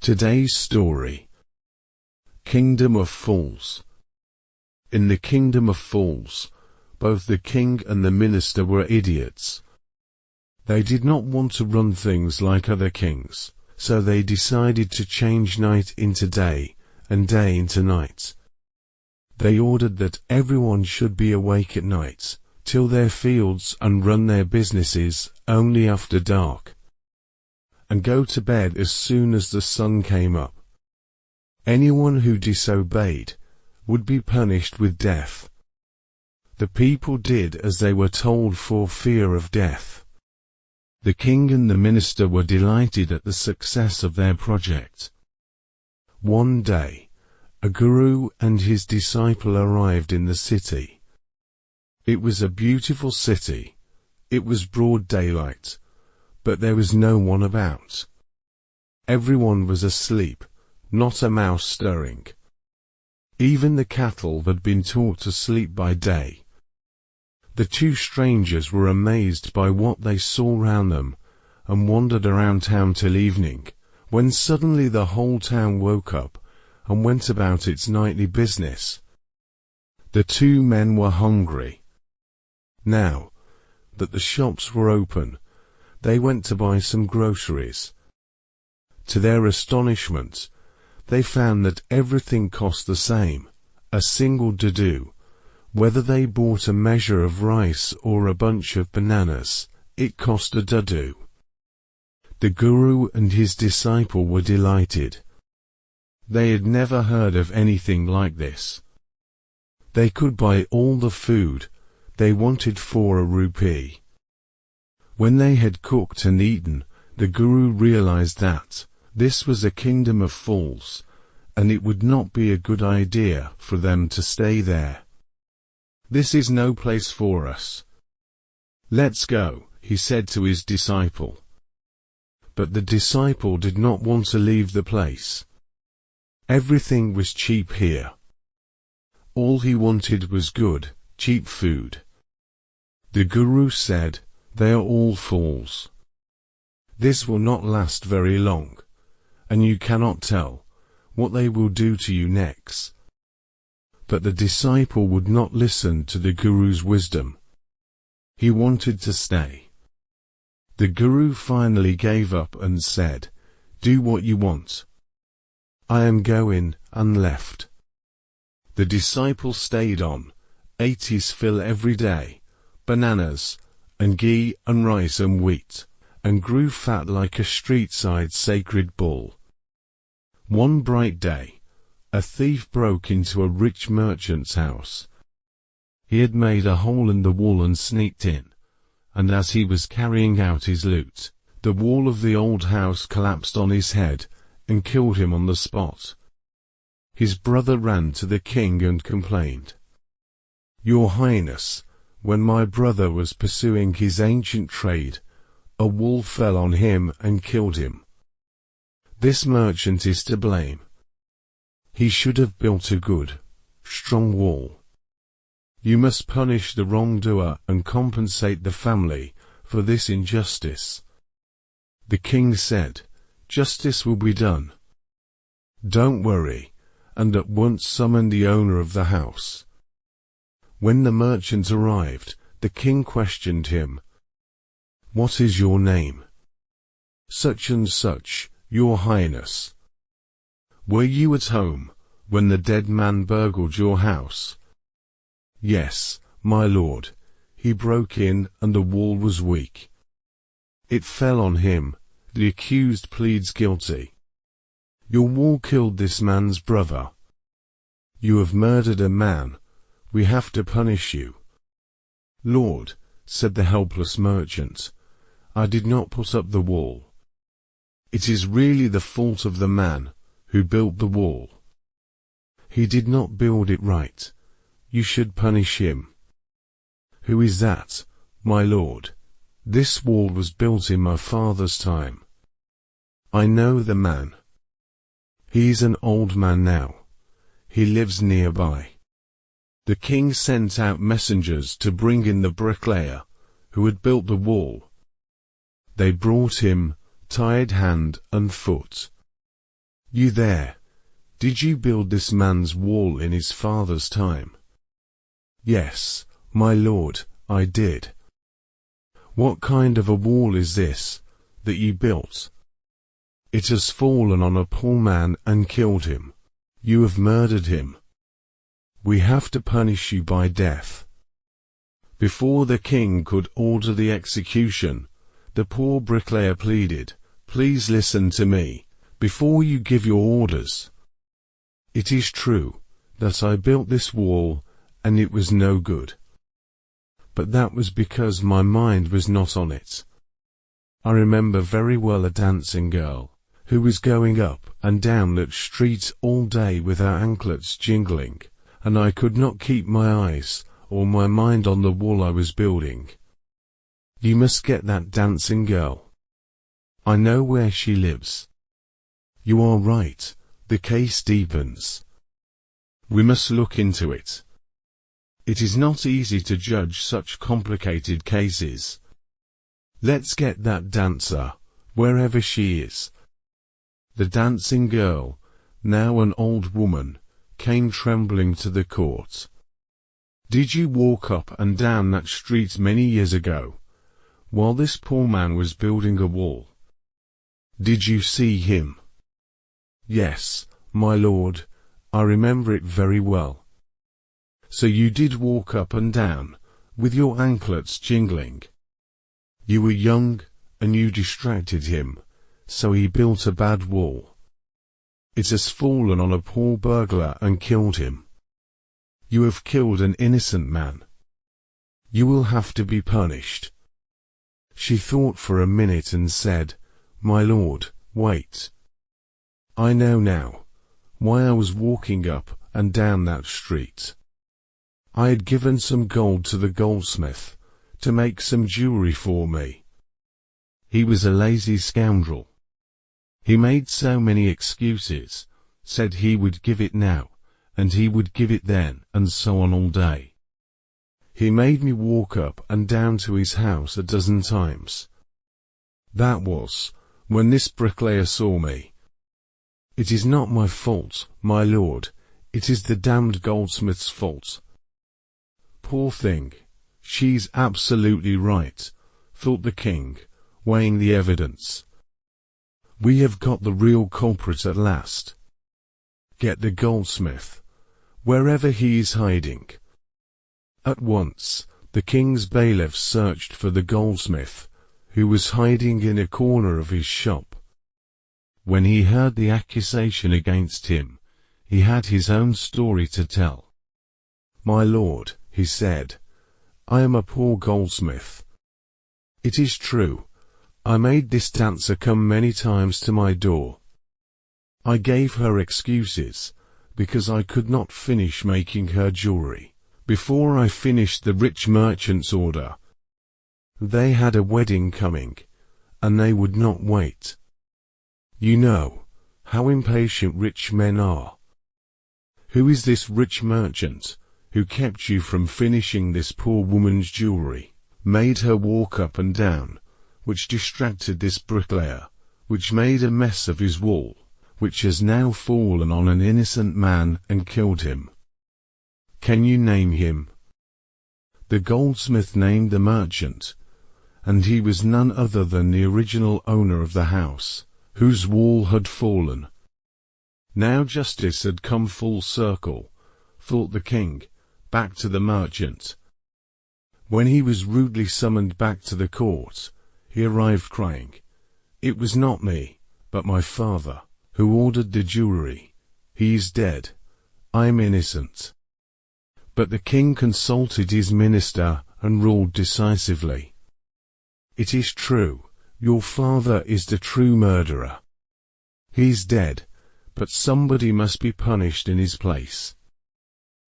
Today's story. Kingdom of Fools. In the kingdom of fools, both the king and the minister were idiots. They did not want to run things like other kings, so they decided to change night into day, and day into night. They ordered that everyone should be awake at night, till their fields and run their businesses only after dark, and go to bed as soon as the sun came up. Anyone who disobeyed would be punished with death. The people did as they were told for fear of death. The king and the minister were delighted at the success of their project. One day, a guru and his disciple arrived in the city. It was a beautiful city. It was broad daylight, but there was no one about. Everyone was asleep, not a mouse stirring. Even the cattle had been taught to sleep by day. The two strangers were amazed by what they saw round them, and wandered around town till evening, when suddenly the whole town woke up, and went about its nightly business. The two men were hungry. Now that the shops were open, they went to buy some groceries. To their astonishment, they found that everything cost the same, a single dadu. Whether they bought a measure of rice or a bunch of bananas, it cost a dadu. The guru and his disciple were delighted. They had never heard of anything like this. They could buy all the food they wanted for a rupee. When they had cooked and eaten, the guru realized that this was a kingdom of fools, and it would not be a good idea for them to stay there. This is no place for us. Let's go, he said to his disciple. But the disciple did not want to leave the place. Everything was cheap here. All he wanted was good, cheap food. The guru said, "They are all fools. This will not last very long, and you cannot tell what they will do to you next." But the disciple would not listen to the guru's wisdom. He wanted to stay. The guru finally gave up and said, "Do what you want. I am going," and left. The disciple stayed on, ate his fill every day, bananas, and ghee and rice and wheat, and grew fat like a street-side sacred bull. One bright day, a thief broke into a rich merchant's house. He had made a hole in the wall and sneaked in, and as he was carrying out his loot, the wall of the old house collapsed on his head and killed him on the spot. His brother ran to the king and complained, "Your Highness, when my brother was pursuing his ancient trade, a wall fell on him and killed him. This merchant is to blame. He should have built a good, strong wall. You must punish the wrongdoer and compensate the family for this injustice." The king said, "Justice will be done. Don't worry," and at once summoned the owner of the house. When the merchant arrived, the king questioned him, "What is your name?" "Such and such, your Highness." "Were you at home when the dead man burgled your house?" "Yes, my lord. He broke in and the wall was weak. It fell on him. The accused pleads guilty. Your wall killed this man's brother. You have murdered a man. We have to punish you." "Lord," said the helpless merchant, "I did not put up the wall. It is really the fault of the man who built the wall. He did not build it right. You should punish him." "Who is that, my lord?" "This wall was built in my father's time." "I know the man. He is an old man now. He lives nearby." The king sent out messengers to bring in the bricklayer who had built the wall. They brought him, tied hand and foot. You there? Did you build this man's wall in his father's time? Yes, my lord, I did. What kind of a wall is this that you built? It has fallen on a poor man and killed him. You have murdered him. We have to punish you by death. Before the king could order the execution, the poor bricklayer pleaded, "Please listen to me, before you give your orders. It is true that I built this wall, and it was no good. But that was because my mind was not on it. I remember very well a dancing girl, who was going up and down that street all day with her anklets jingling, and I could not keep my eyes or my mind on the wall I was building. You must get that dancing girl. I know where she lives." "You are right, the case deepens. We must look into it. It is not easy to judge such complicated cases. Let's get that dancer, wherever she is." The dancing girl, now an old woman, came trembling to the court. "Did you walk up and down that street many years ago, while this poor man was building a wall? Did you see him?" "Yes, my lord, I remember it very well." "So you did walk up and down, with your anklets jingling. You were young, and you distracted him, so he built a bad wall. It has fallen on a poor burglar and killed him. You have killed an innocent man. You will have to be punished." She thought for a minute and said, "My lord, wait. I know now why I was walking up and down that street. I had given some gold to the goldsmith to make some jewelry for me. He was a lazy scoundrel. He made so many excuses, said he would give it now, and he would give it then, and so on all day. He made me walk up and down to his house a dozen times. That was when this bricklayer saw me. It is not my fault, my lord, it is the damned goldsmith's fault." "Poor thing, she's absolutely right," thought the king, weighing the evidence. "We have got the real culprit at last. Get the goldsmith, wherever he is hiding." At once, the king's bailiff searched for the goldsmith, who was hiding in a corner of his shop. When he heard the accusation against him, he had his own story to tell. "My lord," he said, "I am a poor goldsmith. It is true, I made this dancer come many times to my door. I gave her excuses, because I could not finish making her jewelry before I finished the rich merchant's order. They had a wedding coming, and they would not wait. You know how impatient rich men are. Who is this rich merchant who kept you from finishing this poor woman's jewelry, made her walk up and down, which distracted this bricklayer, which made a mess of his wall, which has now fallen on an innocent man and killed him? Can you name him?" The goldsmith named the merchant, and he was none other than the original owner of the house, whose wall had fallen. Now justice had come full circle, thought the king, back to the merchant. When he was rudely summoned back to the court, he arrived crying, "It was not me, but my father, who ordered the jewelry. He is dead. I am innocent." But the king consulted his minister and ruled decisively. "It is true, your father is the true murderer. He's dead, but somebody must be punished in his place.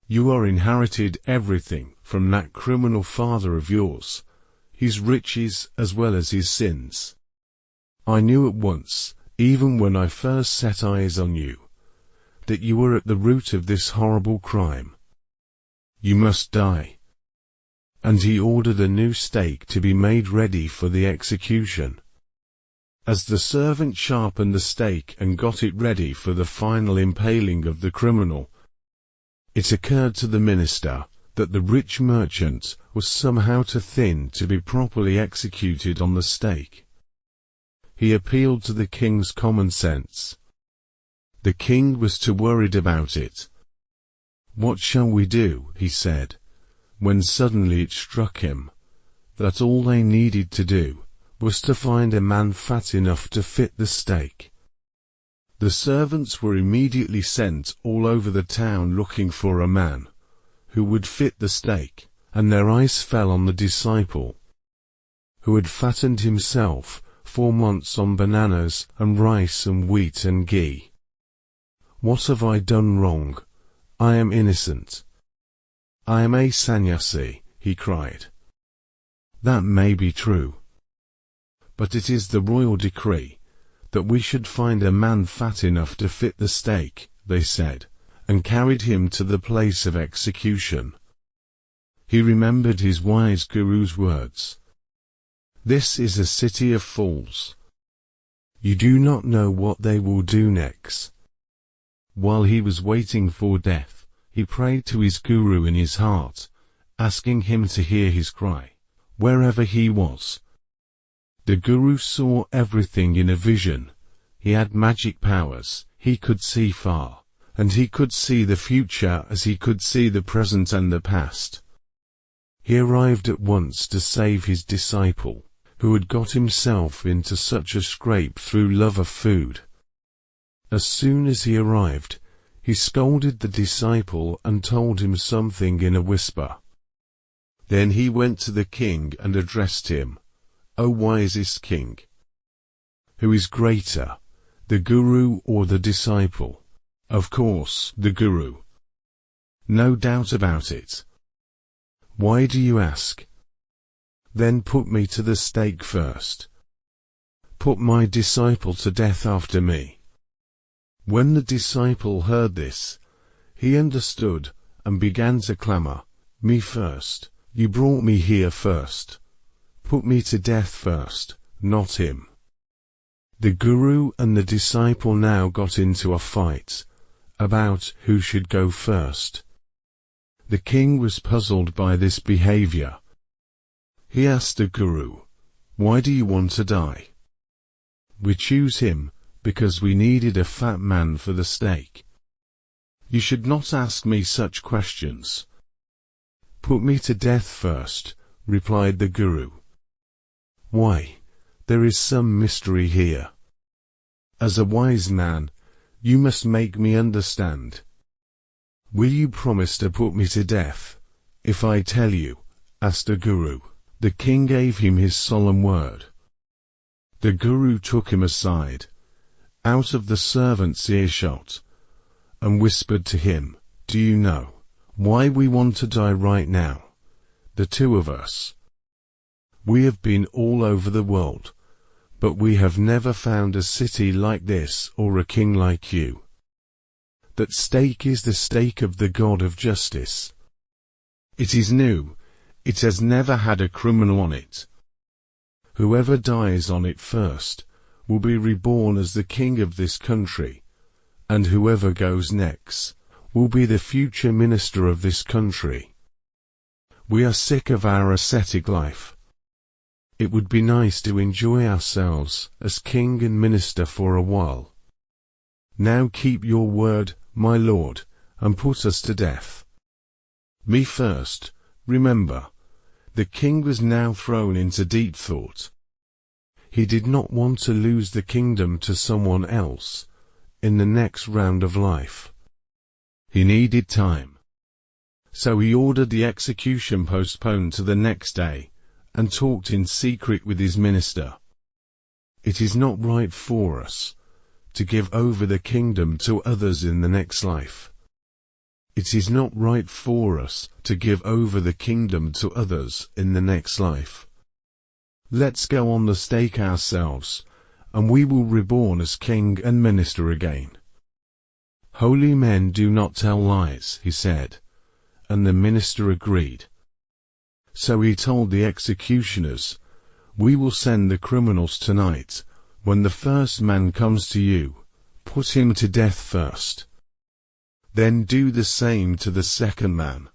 You are inherited everything from that criminal father of yours, his riches as well as his sins. I knew at once, even when I first set eyes on you, that you were at the root of this horrible crime. You must die." And he ordered a new stake to be made ready for the execution. As the servant sharpened the stake and got it ready for the final impaling of the criminal, it occurred to the minister that the rich merchant was somehow too thin to be properly executed on the stake. He appealed to the king's common sense. The king was too worried about it. "What shall we do?" he said, when suddenly it struck him that all they needed to do was to find a man fat enough to fit the stake. The servants were immediately sent all over the town looking for a man who would fit the stake, and their eyes fell on the disciple, who had fattened himself 4 months on bananas and rice and wheat and ghee. "What have I done wrong? I am innocent. I am a sannyasi," he cried. "That may be true, but it is the royal decree that we should find a man fat enough to fit the stake," they said, and carried him to the place of execution. He remembered his wise guru's words. "This is a city of fools. You do not know what they will do next." While he was waiting for death, he prayed to his guru in his heart, asking him to hear his cry, wherever he was. The guru saw everything in a vision. He had magic powers, he could see far, and he could see the future as he could see the present and the past. He arrived at once to save his disciple, who had got himself into such a scrape through love of food. As soon as he arrived, he scolded the disciple and told him something in a whisper. Then he went to the king and addressed him, "O wisest king, who is greater, the guru or the disciple?" "Of course, the guru. No doubt about it." "Why do you ask?" "Then put me to the stake first. Put my disciple to death after me." When the disciple heard this, he understood and began to clamor, "Me first. You brought me here first. Put me to death first, not him." The guru and the disciple now got into a fight about who should go first. The king was puzzled by this behavior. He asked the guru, "Why do you want to die?" "We choose him because we needed a fat man for the stake." "You should not ask me such questions." "Put me to death first," replied the guru. "Why, there is some mystery here. As a wise man, you must make me understand. Will you promise to put me to death, if I tell you?" asked the guru. The king gave him his solemn word. The guru took him aside, out of the servant's earshot, and whispered to him, "Do you know why we want to die right now, the two of us? We have been all over the world, but we have never found a city like this or a king like you. That stake is the stake of the God of justice. It is new, it has never had a criminal on it. Whoever dies on it first will be reborn as the king of this country, and whoever goes next will be the future minister of this country. We are sick of our ascetic life. It would be nice to enjoy ourselves as king and minister for a while. Now keep your word, my lord, and put us to death." "Me first, remember." The king was now thrown into deep thought. He did not want to lose the kingdom to someone else in the next round of life. He needed time. So he ordered the execution postponed to the next day, and talked in secret with his minister. "It is not right for us to give over the kingdom to others in the next life. It is not right for us to give over the kingdom to others in the next life. Let's go on the stake ourselves, and we will reborn as king and minister again." "Holy men do not tell lies," he said, and the minister agreed. So he told the executioners, "We will send the criminals tonight, When the first man comes to you, put him to death first. Then do the same to the second man.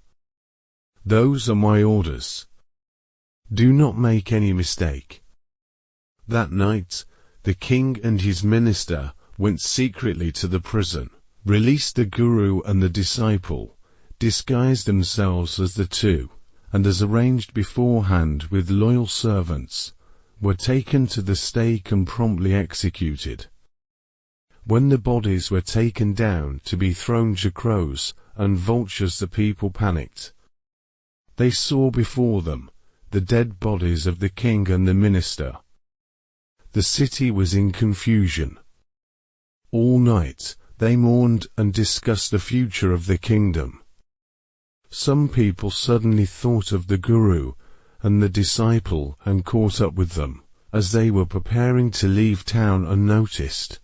Those are my orders. Do not make any mistake." That night, the king and his minister went secretly to the prison, released the guru and the disciple, disguised themselves as the two, and as arranged beforehand with loyal servants, were taken to the stake and promptly executed. When the bodies were taken down to be thrown to crows and vultures, the people panicked. They saw before them the dead bodies of the king and the minister. The city was in confusion. All night they mourned and discussed the future of the kingdom. Some people suddenly thought of the guru and the disciple and caught up with them, as they were preparing to leave town unnoticed.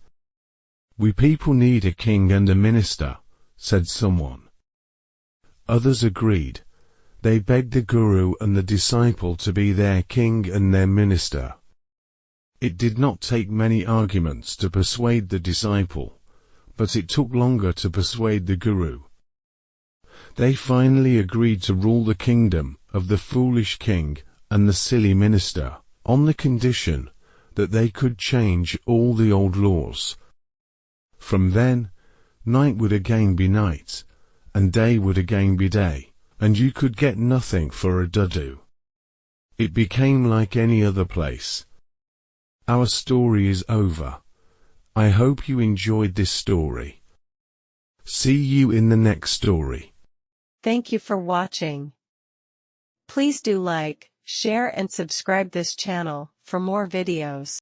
"We people need a king and a minister," said someone. Others agreed. They begged the guru and the disciple to be their king and their minister. It did not take many arguments to persuade the disciple, but it took longer to persuade the guru. They finally agreed to rule the kingdom of the foolish king and the silly minister, on the condition that they could change all the old laws. From then, night would again be night, and day would again be day, and you could get nothing for a dudu. It became like any other place. Our story is over. I hope you enjoyed this story. See you in the next story. Thank you for watching. Please do like, share and subscribe this channel for more videos.